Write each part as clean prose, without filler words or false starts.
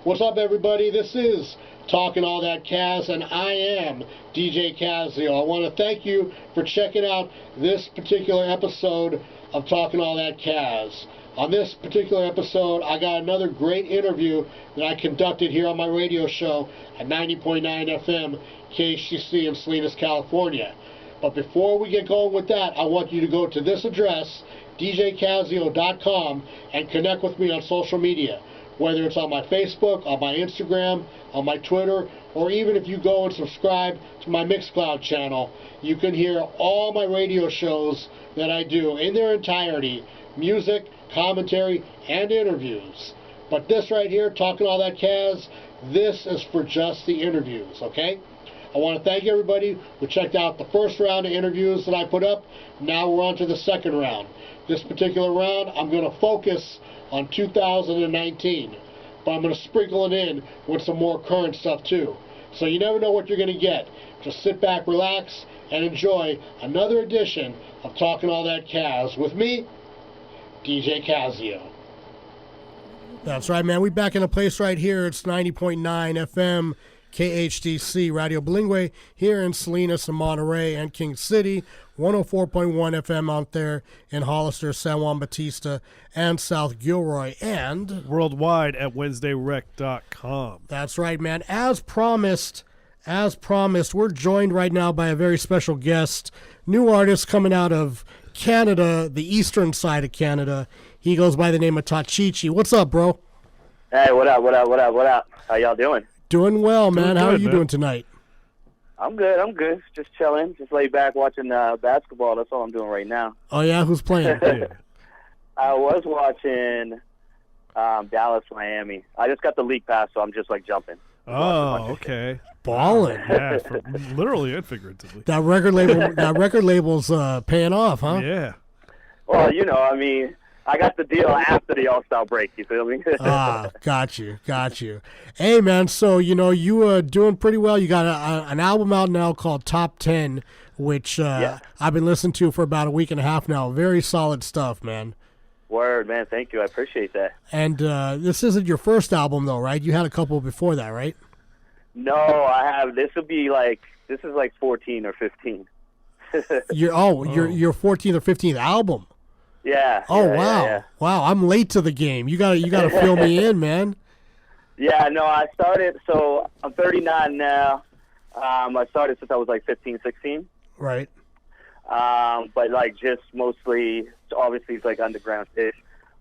What's up, everybody? This is Talkin All That Kazz, and I am DJ Kazzeo. I want to thank you for checking out this particular episode of Talkin All That Kazz. On this particular episode, I got another great interview that I conducted here on my radio show at 90.9 FM KHTC in Salinas, California. But before we get going with that, I want you to go to this address, djkazzeo.com, and connect with me on social media. Whether it's on my Facebook, on my Instagram, on my Twitter, or even if you go and subscribe to my Mixcloud channel, you can hear all my radio shows that I do in their entirety, music, commentary, and interviews. But this right here, Talkin All That Kazz, this is for just the interviews, okay? I want to thank everybody who checked out the first round of interviews that I put up. Now we're on to the second round. This particular round, I'm going to focus on 2019, but I'm going to sprinkle it in with some more current stuff too. So you never know what you're going to get. Just sit back, relax, and enjoy another edition of Talkin All That Kazz with me, DJ Kazzeo. That's right, man. We back in a place right here. It's 90.9 FM KHTC Radio Bilingüe here in Salinas and Monterey and King City, 104.1 FM out there in Hollister, San Juan Bautista, and South Gilroy, and worldwide at WednesdayRec.com. That's right, man. As promised, we're joined right now by a very special guest, new artist coming out of Canada, the eastern side of Canada. He goes by the name of Tachichi. What's up, bro? Hey, what up? How y'all doing? Doing well, man. How are you doing tonight? I'm good. Just chilling. Just laid back watching basketball. That's all I'm doing right now. Oh, yeah? Who's playing? I was watching Dallas, Miami. I just got the league pass, so I'm just, jumping. Oh, okay. Balling. Yeah, literally and figuratively. That record label's paying off, huh? Yeah. Well, I got the deal after the All-Star break, you feel me? Got you. Hey, man, so, you doing pretty well. You got an album out now called Top 10, which I've been listening to for about a week and a half now. Very solid stuff, man. Word, man. Thank you. I appreciate that. And this isn't your first album, though, right? You had a couple before that, right? No, I have. This is 14 or 15. Your 14th or 15th album. Yeah. Oh, yeah, wow. Yeah. Wow, I'm late to the game. You gotta fill me in, man. Yeah, no, I started, so I'm 39 now. I started since I was 15, 16. Right. But just mostly, obviously it's underground-ish.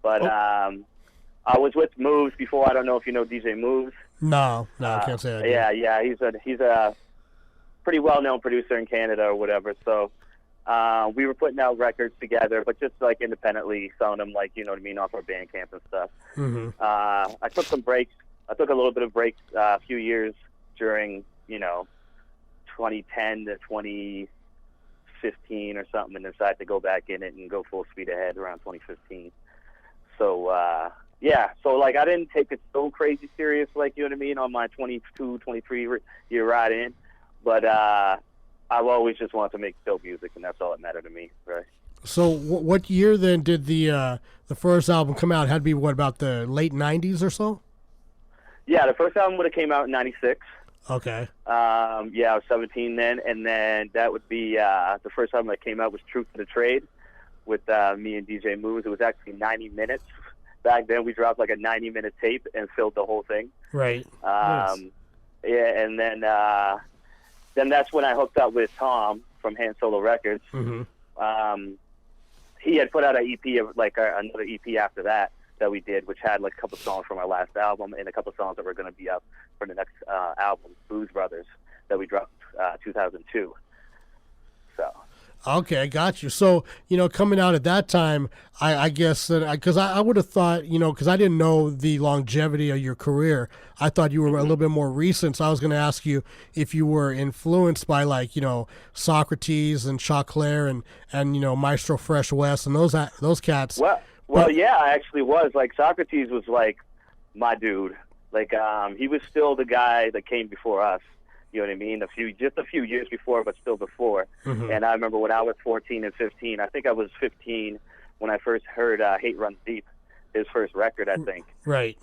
But I was with Moves before. I don't know if you know DJ Moves. No, I can't say that. Yeah, he's a pretty well-known producer in Canada or whatever, so... we were putting out records together, but just independently selling them, off our Bandcamp and stuff. Mm-hmm. I took some breaks. I took a little bit of breaks a few years during, 2010 to 2015 or something, and decided to go back in it and go full speed ahead around 2015. So, I didn't take it so crazy serious, on my 22, 23 year ride in, but, I've always just wanted to make dope music, and that's all that mattered to me, right? So what year then did the first album come out? It had to be, about the late 90s or so? Yeah, the first album would have came out in 96. Okay. I was 17 then, and then that would be the first album that came out was Truth to the Trade with me and DJ Moves. It was actually 90 minutes. Back then we dropped a 90-minute tape and filled the whole thing. Right. Nice. Yeah, and then that's when I hooked up with Tom from Hand Solo Records. Mm-hmm. He had put out an EP, another EP after that we did, which had a couple songs from our last album and a couple songs that were going to be up for the next album, Booze Brothers, that we dropped 2002. So. Okay, got you. So, coming out at that time, I guess that because I would have thought, because I didn't know the longevity of your career, I thought you were a little bit more recent. So I was going to ask you if you were influenced by Socrates and Choclair and Maestro Fresh West and those cats. Well, yeah, I actually was. Socrates was my dude. He was still the guy that came before us. You know what I mean? Just a few years before, but still before. Mm-hmm. And I remember when I was 14 and 15. I think I was 15 when I first heard "Hate Runs Deep," his first record, I think. Right.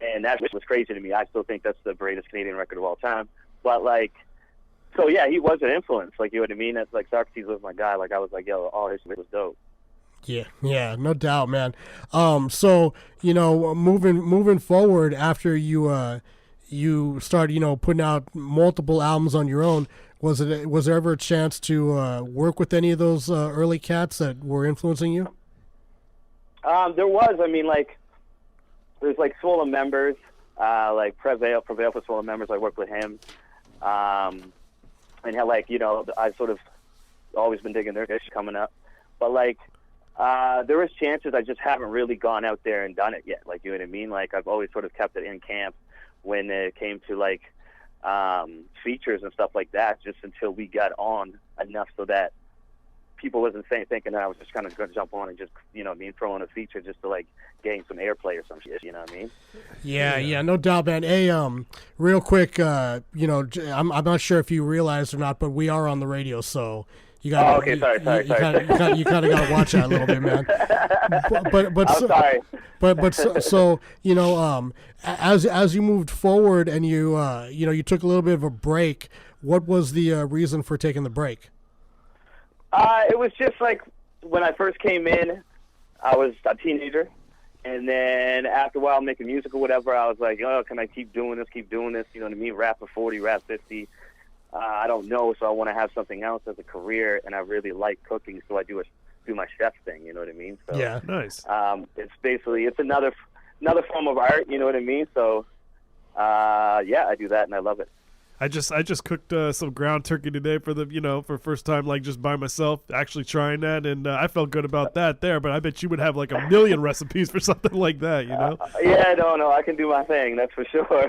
And that was crazy to me. I still think that's the greatest Canadian record of all time. But, like, so, yeah, he was an influence. Like, you know what I mean? That's like Socrates was my guy. Like, I was like, yo, all his shit was dope. Yeah, no doubt, man. So, you know, moving forward after you started, you know, putting out multiple albums on your own, was there ever a chance to work with any of those early cats that were influencing you? There was. I mean, like, there's, like, Swollen members, like Prevail for Swollen members. I worked with him. And how, like, you know, I've sort of always been digging their dish coming up. But, like, there is chances I just haven't really gone out there and done it yet. Like, you know what I mean? Like, I've always sort of kept it in camp when it came to, like, features and stuff like that, just until we got on enough so that people wasn't thinking that I was just kind of going to jump on and just, you know what I mean, throw in a feature just to, like, gain some airplay or some shit, you know what I mean? Yeah, no doubt, man. Hey, real quick, you know, I'm not sure if you realized or not, but we are on the radio, so you got. Oh, okay, sorry. You kind of got to watch that a little bit, man. But I'm sorry. But so you know, as you moved forward and you you know, you took a little bit of a break. What was the reason for taking the break? It was just like when I first came in, I was a teenager, and then after a while making music or whatever, I was like, oh, can I keep doing this? You know what I mean? Rap for 40, rap 50. I don't know, so I want to have something else as a career, and I really like cooking, so I do my chef thing. You know what I mean? So Yeah, nice. It's another form of art. You know what I mean? So yeah, I do that, and I love it. I just cooked some ground turkey today for first time, like just by myself, actually trying that, and I felt good about that there. But I bet you would have like a million recipes for something like that, you know? Yeah, no, I can do my thing, that's for sure.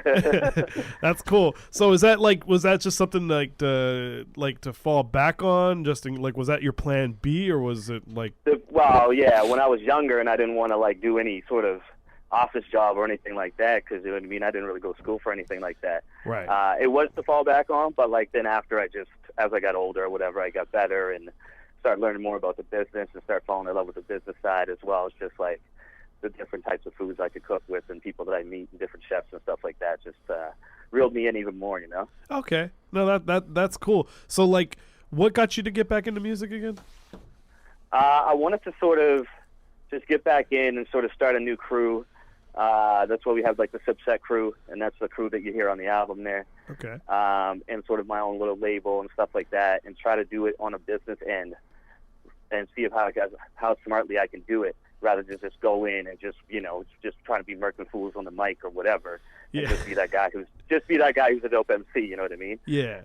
That's cool. So was that just something like to fall back on? Was that your plan B, or was it like? Well, yeah, when I was younger and I didn't want to like do any sort of office job or anything like that, because you know what I mean, I didn't really go to school for anything like that. Right. It was to fall back on, but like then after as I got older or whatever, I got better and started learning more about the business and started falling in love with the business side as well as just like the different types of foods I could cook with and people that I meet and different chefs and stuff like that just reeled me in even more, you know? Okay. No, that's cool. So like, what got you to get back into music again? I wanted to sort of just get back in and sort of start a new crew. That's why we have like the Sipset crew, and that's the crew that you hear on the album there. Okay. And sort of my own little label and stuff like that, and try to do it on a business end, and see how smartly I can do it, rather than just go in and just trying to be murking fools on the mic or whatever, and just be that guy who's a dope MC. You know what I mean? Yeah.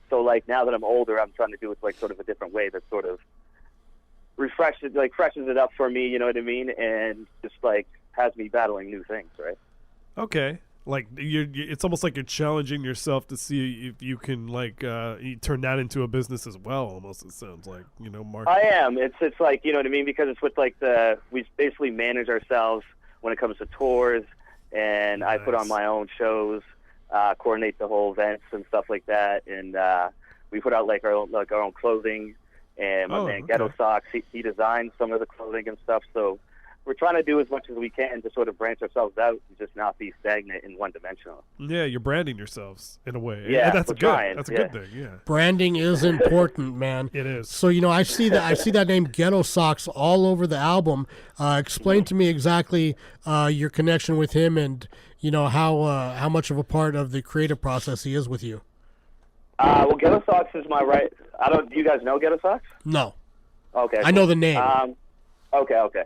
So like now that I'm older, I'm trying to do it like sort of a different way that sort of freshens it up for me. You know what I mean? And just like has me battling new things, right? Okay. Like it's almost like you're challenging yourself to see if you can you turn that into a business as well. Almost, it sounds like, you know, Mark. I am. It's like, you know what I mean, because it's with like we basically manage ourselves when it comes to tours, and Nice. I put on my own shows, coordinate the whole events and stuff like that, and we put out like our own clothing, and my man Ghetto Socks, he designs some of the clothing and stuff. So we're trying to do as much as we can to sort of branch ourselves out and just not be stagnant and one-dimensional. Yeah, you're branding yourselves in a way. Yeah, that's we're good. trying. That's a Yeah. good thing. Yeah, Branding is important, man. it is. So, you know, I see that name Ghetto Socks all over the album. Explain to me exactly your connection with him, and you know how much of a part of the creative process he is with you. Well, Ghetto Socks is my right. Do you guys know Ghetto Socks? No. Okay. I know the name. Okay.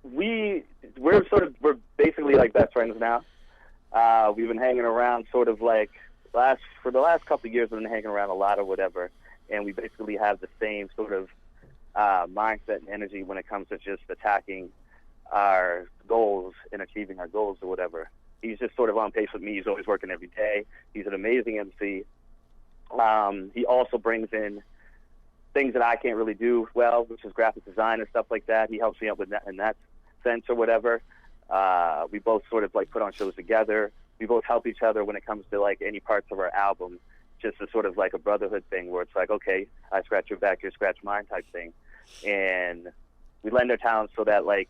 We're basically like best friends now. We've been hanging around sort of like for the last couple of years. We've been hanging around a lot or whatever, and we basically have the same sort of mindset and energy when it comes to just attacking our goals and achieving our goals or whatever. He's just sort of on pace with me. He's always working every day. He's an amazing MC. He also brings in things that I can't really do well, which is graphic design and stuff like that. He helps me out with that in that sense or whatever. We both sort of like put on shows together. We both help each other when it comes to like any parts of our album, just as sort of like a brotherhood thing where it's like, okay, I scratch your back, you scratch mine type thing. And we lend our talents so that like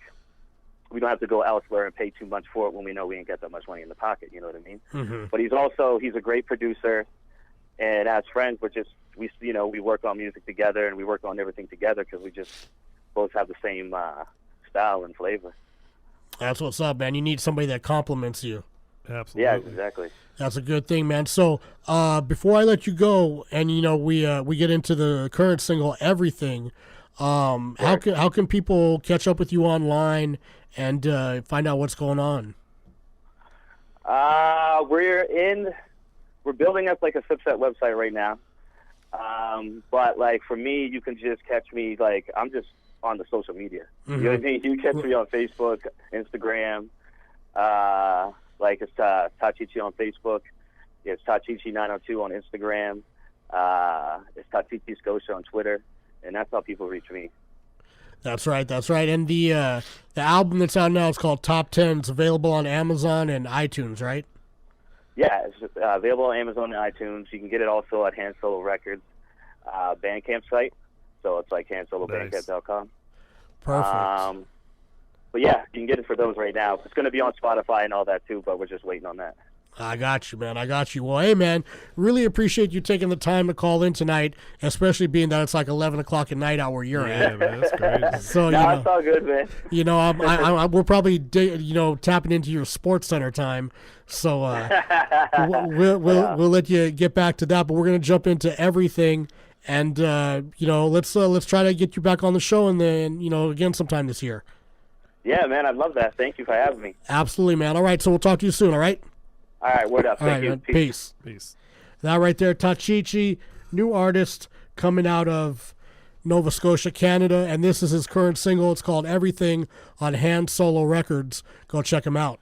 we don't have to go elsewhere and pay too much for it when we know we ain't got that much money in the pocket. You know what I mean? Mm-hmm. But he's a great producer, and as friends, we work on music together and we work on everything together because we just both have the same style and flavor. That's what's up, man. You need somebody that compliments you. Absolutely. Yeah, exactly. That's a good thing, man. So before I let you go, and we get into the current single, Everything. How can people catch up with you online and find out what's going on? We're building up like a subset website right now. But like for me, you can just catch me like I'm just on the social media. Mm-hmm. You know what I mean? You catch me on Facebook, Instagram. Like it's Tachichi on Facebook. It's Tachichi 902 on Instagram. It's Tachichi Scotia on Twitter, and that's how people reach me. That's right. And the album that's out now is called Top 10. It's available on Amazon and iTunes, right? Yeah, it's available on Amazon and iTunes. You can get it also at Hand Solo Records Bandcamp site. So it's like handsolobandcamp.com. Perfect. But yeah, you can get it for those right now. It's going to be on Spotify and all that too, but we're just waiting on that. I got you, man. I got you. Well, hey, man, really appreciate you taking the time to call in tonight, especially being that it's like 11 o'clock at night out where you're at. Yeah, man, that's crazy. So, It's all good, man. We're probably, tapping into your Sports Center time. So we'll let you get back to that, but we're going to jump into Everything. And, let's try to get you back on the show and then, again sometime this year. Yeah, man, I'd love that. Thank you for having me. Absolutely, man. All right, so we'll talk to you soon, all right? All right, word up. Thank you. Man. Peace. That right there, Tachichi, new artist coming out of Nova Scotia, Canada, and this is his current single. It's called Everything on Hand Solo Records. Go check him out.